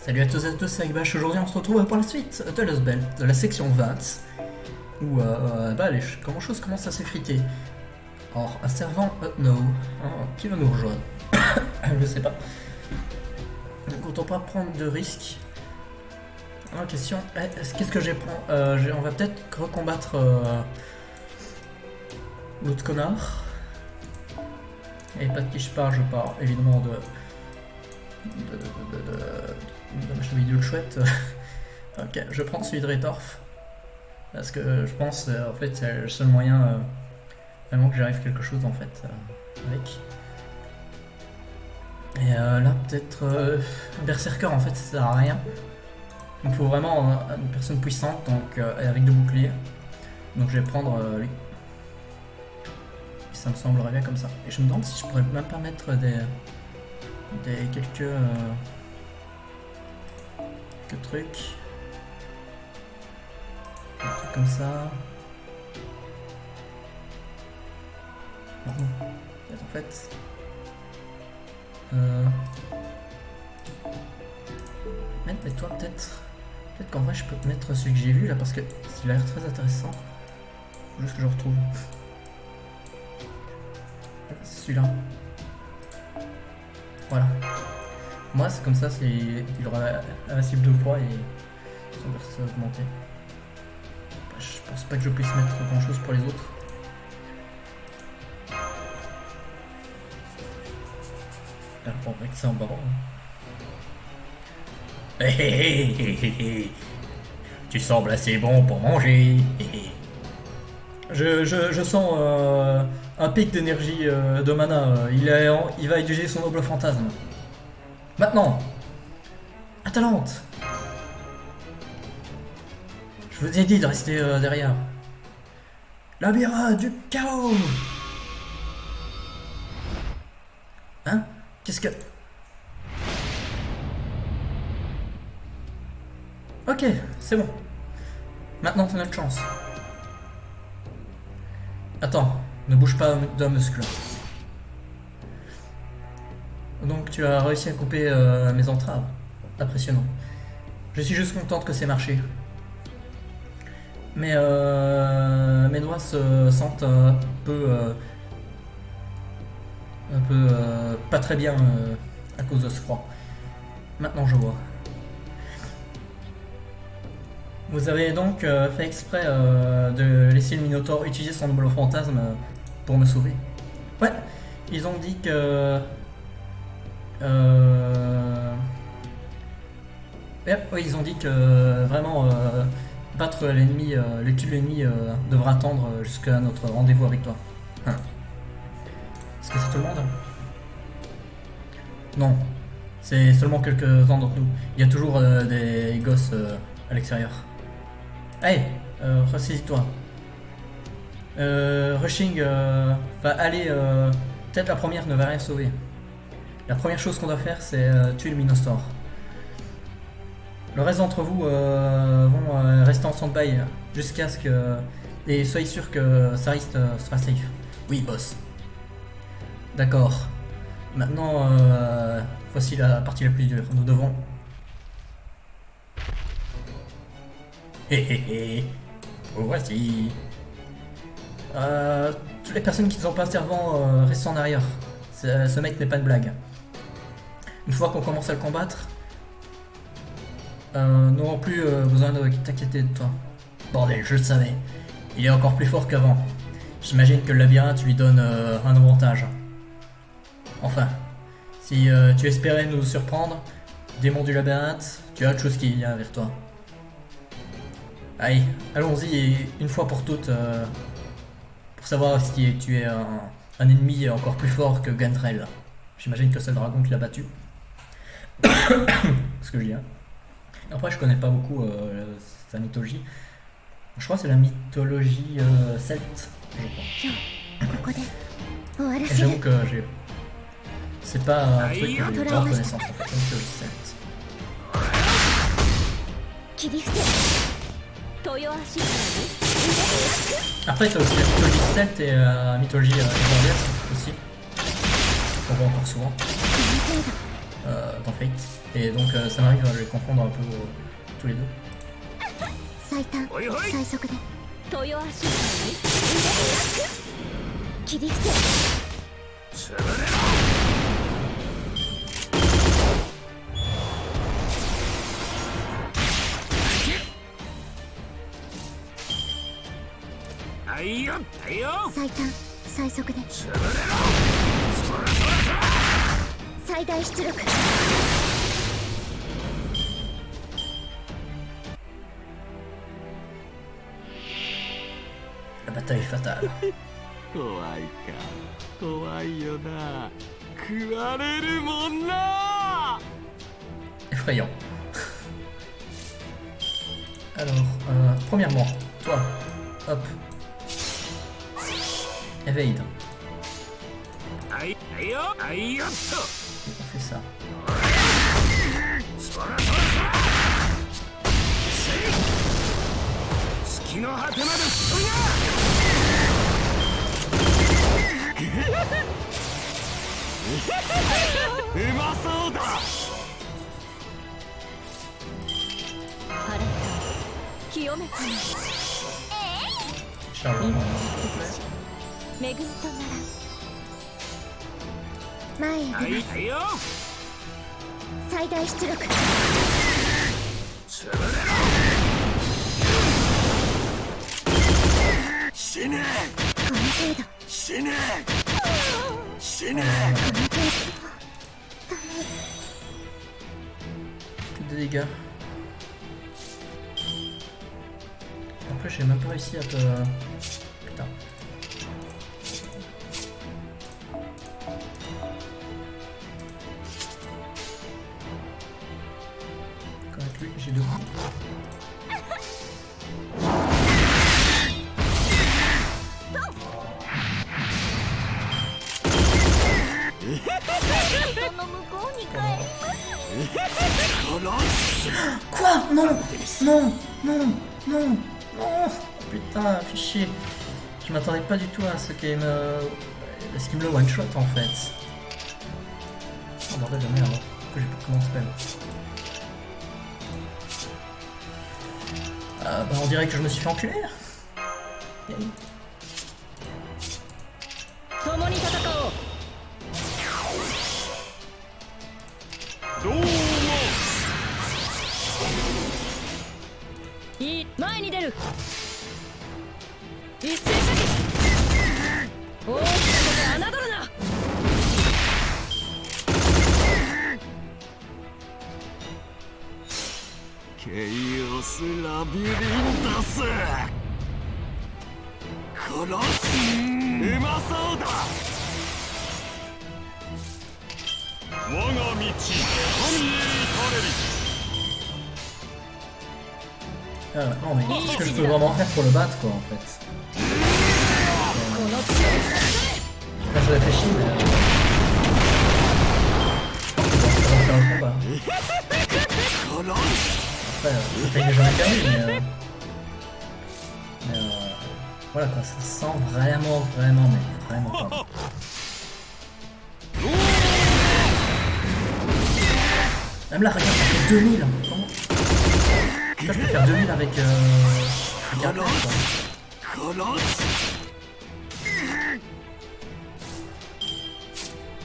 Salut à tous et à tous, c'est Agbash. Aujourd'hui on se retrouve pour la suite de Lost Belt, de la section 20, où les choses commencent à s'effriter. Or, un servant no, qui va nous rejoindre? Je sais pas. Donc autant pas prendre de risques. Question, qu'est-ce que j'ai pris? On va peut-être recombattre l'autre connard. Et pas de qui je parle évidemment de ma cheville de chouette. Ok, je vais prendre celui de Rétorf. Parce que je pense, en fait, c'est le seul moyen vraiment que j'arrive quelque chose en fait avec. Et là, peut-être Berserker en fait, ça sert à rien. Il me faut vraiment une personne puissante, donc avec deux boucliers. Donc je vais prendre lui. Ça me semblerait bien comme ça. Et je me demande si je pourrais même pas mettre quelques trucs. Un truc comme ça. Non. En fait. Mais toi peut-être. Peut-être qu'en vrai je peux te mettre celui que j'ai vu là parce que il a l'air très intéressant. Faut juste que je retrouve. C'est celui-là. Voilà. Moi c'est comme ça, il aura invincible 2 fois et son verse augmenté. Je pense pas que je puisse mettre grand chose pour les autres. Là, on dirait que c'est embarras. Tu sembles assez bon pour manger. Je sens un pic d'énergie de mana. Il va utiliser son noble fantasme. Maintenant, Atalante. Je vous ai dit de rester derrière. Labyrinthe du chaos. Hein? Qu'est-ce que... Ok, c'est bon. Maintenant c'est notre chance. Attends, ne bouge pas d'un muscle. Donc tu as réussi à couper mes entraves. Impressionnant. Je suis juste contente que c'est marché. Mais mes doigts se sentent un peu pas très bien à cause de ce froid. Maintenant je vois. Vous avez donc fait exprès de laisser le Minotaure utiliser son noble fantasme pour me sauver. Ouais, ils ont dit que... oui, ils ont dit que vraiment battre l'ennemi, le kill de l'ennemi devra attendre jusqu'à notre rendez-vous avec toi. Est-ce que c'est tout le monde? Non, c'est seulement quelques-uns d'entre nous. Il y a toujours des gosses à l'extérieur. Allez, ressaisis-toi. Rushing va aller... peut-être la première ne va rien sauver. La première chose qu'on doit faire, c'est tuer le Minotaure. Le reste d'entre vous vont rester en stand-by jusqu'à ce que... Et soyez sûr que Sarist sera safe. Oui, boss. D'accord. Maintenant, voici la partie la plus dure. Nous devons... Voici. Toutes les personnes qui ne sont pas servants restent en arrière. Ce mec n'est pas une blague. Une fois qu'on commence à le combattre, nous n'aurons plus besoin de t'inquiéter de toi. Bordel, je le savais. Il est encore plus fort qu'avant. J'imagine que le labyrinthe lui donne un avantage. Enfin, si tu espérais nous surprendre, démon du labyrinthe, tu as autre chose qui vient vers toi. Allez, allons-y et une fois pour toutes, pour savoir si tu es un ennemi encore plus fort que Gantrel. J'imagine que c'est le dragon qui l'a battu. Ce que je dis. Après, je connais pas beaucoup sa mythologie. Je crois que c'est la mythologie celte, je crois. Et j'avoue que c'est pas un truc que j'ai pas connaissance en fait, la mythologie celte. Après, t'as aussi la mythologie celte et la mythologie irlandaise aussi. On voit encore souvent. dans Fate. Et donc ça m'arrive à les confondre un peu tous les deux. 最短おいおい最速で豊足切り伏せ潰れろはいよはいよ最短最速で潰れろそらそらそら最大出力 La bataille fatale. 怖いか怖いよな食われるもんな Effrayant. Alors, premièrement, toi, hop. Evade. はいはいよはいよっと On fait ça. そらそらそら月の果てまで進むうまそうだ晴れた清めたの Charlotte. 恵みとな前へ出なますはいはいよ最大出力潰れろ死ねこの程度死ね死ねこの程度 Que de dégâts. En plus, j'ai même pas réussi à te. Putain. Quand avec lui, j'ai deux coups. その向こうに帰ります Quoi? Non! Non! Non! Non! Non! Putain, fais chier. Je m'attendais pas du tout à ce qu'il me one shot en fait. Oh bordel de merde. Que j'ai pas comment spell. Bah on dirait que je me suis fait enculer. Yay. 共に戦おうどうもいい前に出る一斉射撃大きなこと侮るなケイオスラビリンダス殺すうまそうだ我が道神へ至れり Non mais qu'est-ce que je peux vraiment faire pour le battre quoi en fait? この強い Là je réfléchis mais... Ça va faire le combat. Après, je sais que j'ai jamais perdu mais voilà quoi, ça sent vraiment mais vraiment pas. Même là, regarde, ça fait 2000. Comment? Putain, je peux faire 2000 avec un quoi.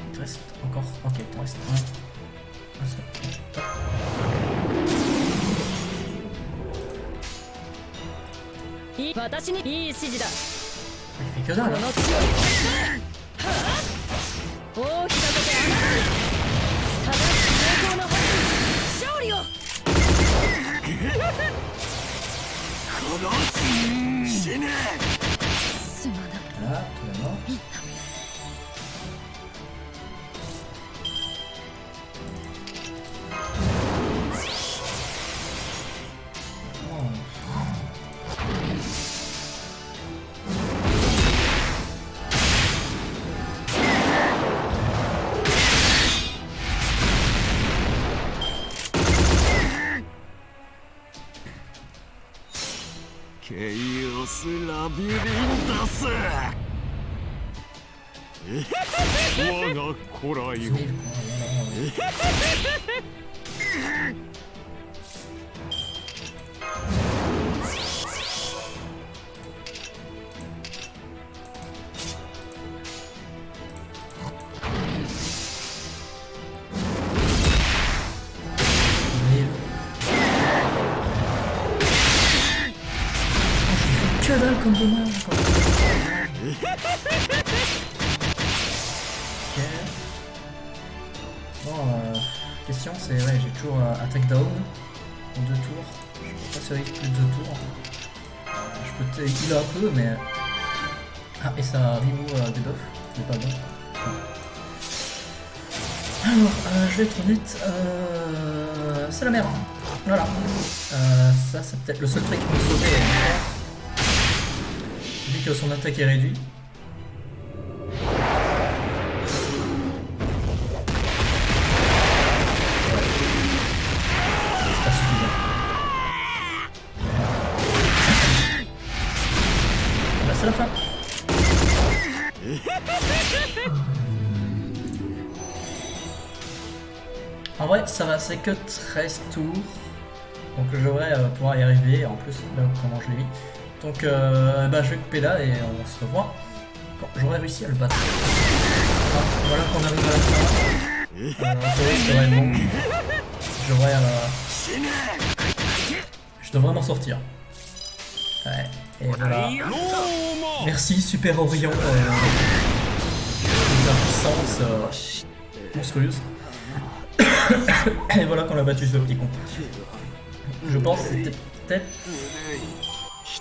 Il te reste encore. Ok, il te reste un seul. Hop. いい私にいい指示だ Il fait que こ dalle. の Hein. 強い大きなこと侮る正しい成功の方に勝利をすまない Là, tout d'abord.ケイオスラビリンダス我が古来を 1000 quoi. Que dalle comme dommage quoi. Ok. Bon, question c'est, ouais, j'ai toujours attack down en 2 tours. Je peux pas survivre plus de 2 tours. Je peux te heal un peu, mais... Ah, et ça remove debuff, c'est pas bon. Alors, je vais être honnête, c'est la merde. Voilà. Ça, c'est peut-être le seul truc qui peut me sauver. Vu que son attaque est réduite. C'est pas suffisant. Bah, c'est la fin. En vrai, ça va, c'est que 13 tours. Donc je devrais pouvoir y arriver. En plus, là, comment je l'ai mis. Donc bah, je vais couper là et on se revoit quand j'aurai réussi à le battre. Ah, voilà qu'on arrive à la fin. C'est vrai, bon. Je devrais m'en sortir. Ouais, et voilà. Merci Super Orion. La puissance monstrueuse. Et voilà qu'on a battu ce petit con. Je pense que c'était peut-être...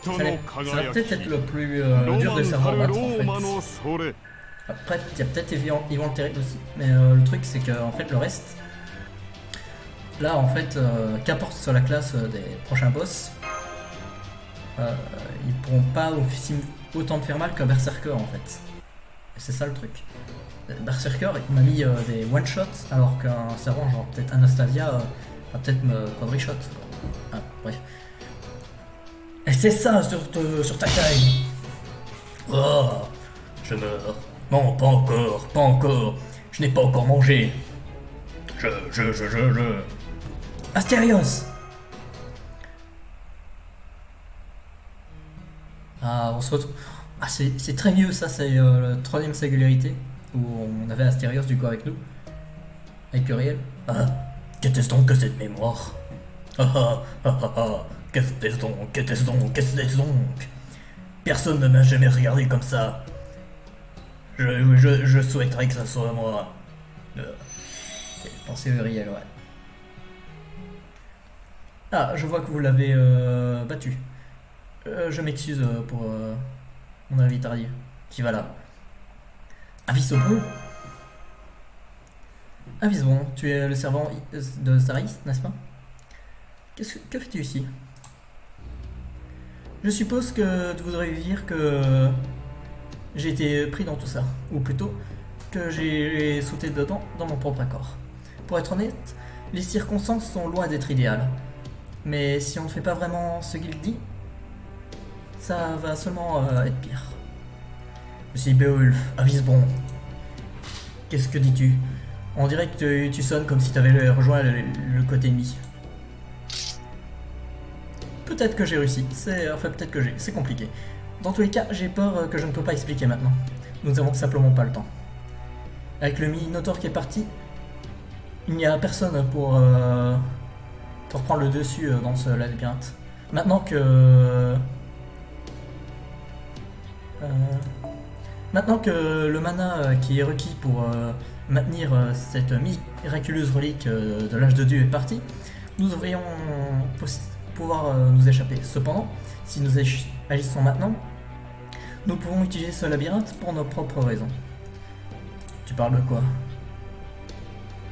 Ça va peut-être être le plus dur des serveurs à battre en fait. Après, il y a peut-être Yvan le Terrible aussi. Mais le truc c'est que en fait le reste... Là en fait, qu'importe sur la classe des prochains boss, ils pourront pas autant me faire mal qu'un Berserker en fait. Et c'est ça le truc. Berserker il m'a mis des one shots alors qu'un servant genre peut-être Anastasia va peut-être me quadri-shot. Ah, bref. Et c'est ça sur ta taille. Oh, je meurs. Non, pas encore, pas encore. Je n'ai pas encore mangé. Astérios. Ah, on se retrouve. Ah, c'est très mieux ça, c'est la 3ème singularité où on avait Astérios du coup avec nous. Avec Uriel. Ah, qu'était-ce donc que cette mémoire? Ah. Qu'est-ce donc? Personne ne m'a jamais regardé comme ça. Je souhaiterais que ça soit moi. Pensez Uriel, ouais. Ah, je vois que vous l'avez battu. Je m'excuse pour mon avis tardif. Qui va là? Avisbon. Avisbon, tu es le servant de Saris, n'est-ce pas? Que fais-tu ici? Je suppose que tu voudrais dire que j'ai été pris dans tout ça, ou plutôt que j'ai sauté dedans dans mon propre accord. Pour être honnête, les circonstances sont loin d'être idéales. Mais si on ne fait pas vraiment ce qu'il dit, ça va seulement être pire. Je suis Beowulf, Avisbon. Qu'est-ce que dis-tu? On dirait que tu sonnes comme si tu avais rejoint le côté ennemi. Peut-être que j'ai réussi, peut-être que c'est compliqué. Dans tous les cas, j'ai peur que je ne peux pas expliquer maintenant. Nous n'avons simplement pas le temps. Avec le Minotaur qui est parti, il n'y a personne pour prendre le dessus dans ce labyrinthe. Maintenant que le mana qui est requis pour maintenir cette miraculeuse relique de l'âge de Dieu est parti, nous devrions pouvoir nous échapper. Cependant, si nous agissons maintenant, nous pouvons utiliser ce labyrinthe pour nos propres raisons. Tu parles de quoi?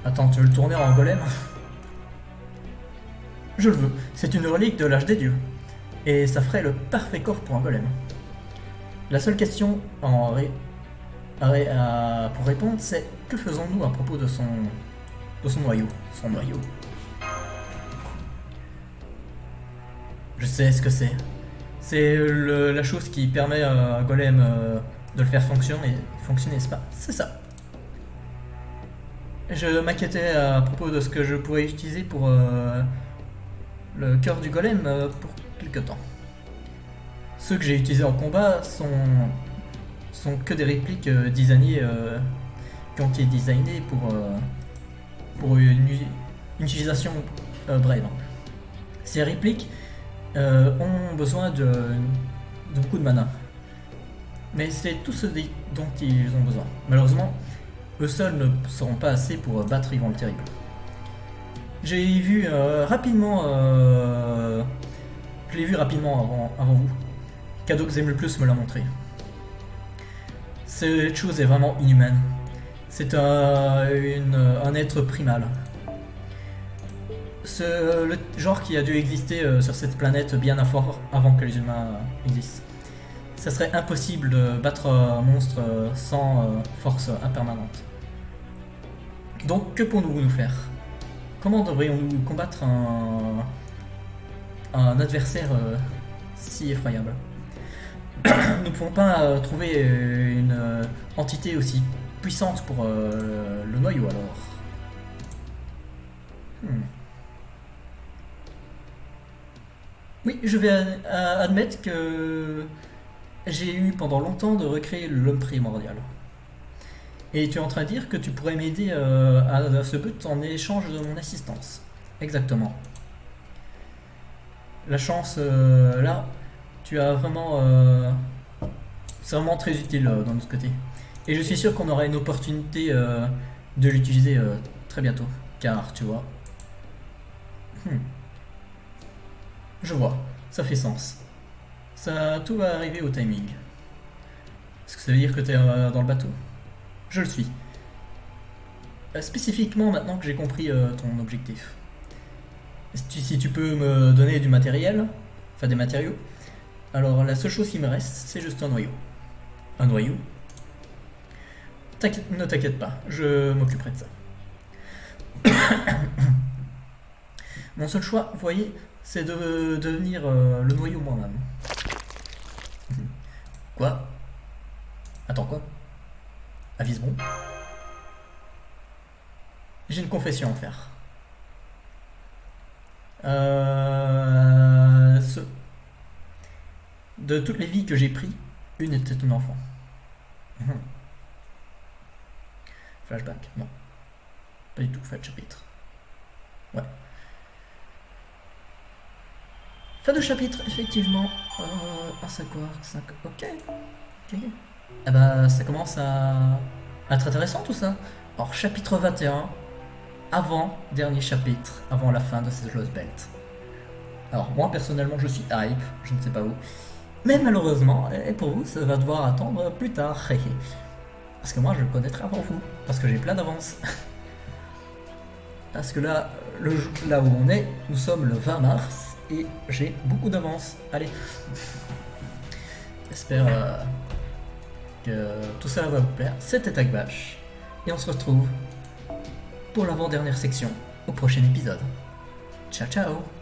Attends, tu veux le tourner en golem? Je le veux. C'est une relique de l'âge des dieux. Et ça ferait le parfait corps pour un golem. La seule question pour répondre, c'est que faisons-nous à propos de son noyau? Son noyau. Je sais ce que c'est. C'est la chose qui permet à un golem de le faire fonctionner, c'est pas? C'est ça. Je m'inquiétais à propos de ce que je pourrais utiliser pour le cœur du golem pour quelque temps. Ceux que j'ai utilisés en combat sont que des répliques designées, qui ont été designées pour une utilisation brève. Ces répliques ont besoin de beaucoup de mana. Mais c'est tout ce dont ils ont besoin. Malheureusement, eux seuls ne seront pas assez pour battre Yvan le Terrible. J'ai vu rapidement... je l'ai vu rapidement avant vous. Cadox aime le plus me l'a montré. Cette chose est vraiment inhumaine. C'est un être primal. Le genre qui a dû exister sur cette planète bien avant que les humains existent. Ça serait impossible de battre un monstre sans force impermanente. Donc que pourrions-nous faire? Comment devrions-nous combattre un adversaire si effroyable? Nous ne pouvons pas trouver une entité aussi puissante pour le noyau alors. Oui, je vais admettre que j'ai eu pendant longtemps de recréer l'homme primordial. Et tu es en train de dire que tu pourrais m'aider à ce but en échange de mon assistance. Exactement. La chance, là, tu as vraiment... c'est vraiment très utile dans notre côté. Et je suis sûr qu'on aura une opportunité de l'utiliser très bientôt. Car, tu vois... Je vois, ça fait sens. Tout va arriver au timing. Est-ce que ça veut dire que tu es dans le bateau? Je le suis. Spécifiquement maintenant que j'ai compris ton objectif. Si tu peux me donner du matériel, enfin des matériaux, alors la seule chose qui me reste, c'est juste un noyau. Un noyau? Ne t'inquiète pas, je m'occuperai de ça. Mon seul choix, vous voyez, c'est de devenir le noyau moi-même. Quoi? Attends, quoi? Avise bon. J'ai une confession à faire. De toutes les vies que j'ai prises, une était un enfant. Flashback, non. Pas du tout, fin de chapitre. Ouais. Fin de chapitre, effectivement. C'est quoi? 5. Ok. Ah bah, ça commence à être intéressant tout ça. Alors, chapitre 21, avant dernier chapitre, avant la fin de cette Lost Belt. Alors, moi personnellement, je suis hype, je ne sais pas où. Mais malheureusement, et pour vous, ça va devoir attendre plus tard. Parce que moi, je le connaîtrai avant vous. Parce que j'ai plein d'avance. Parce que là, là où on est, nous sommes le 20 mars. Et j'ai beaucoup d'avance. Allez. J'espère que tout ça va vous plaire. C'était Agbash. Et on se retrouve pour l'avant-dernière section au prochain épisode. Ciao ciao.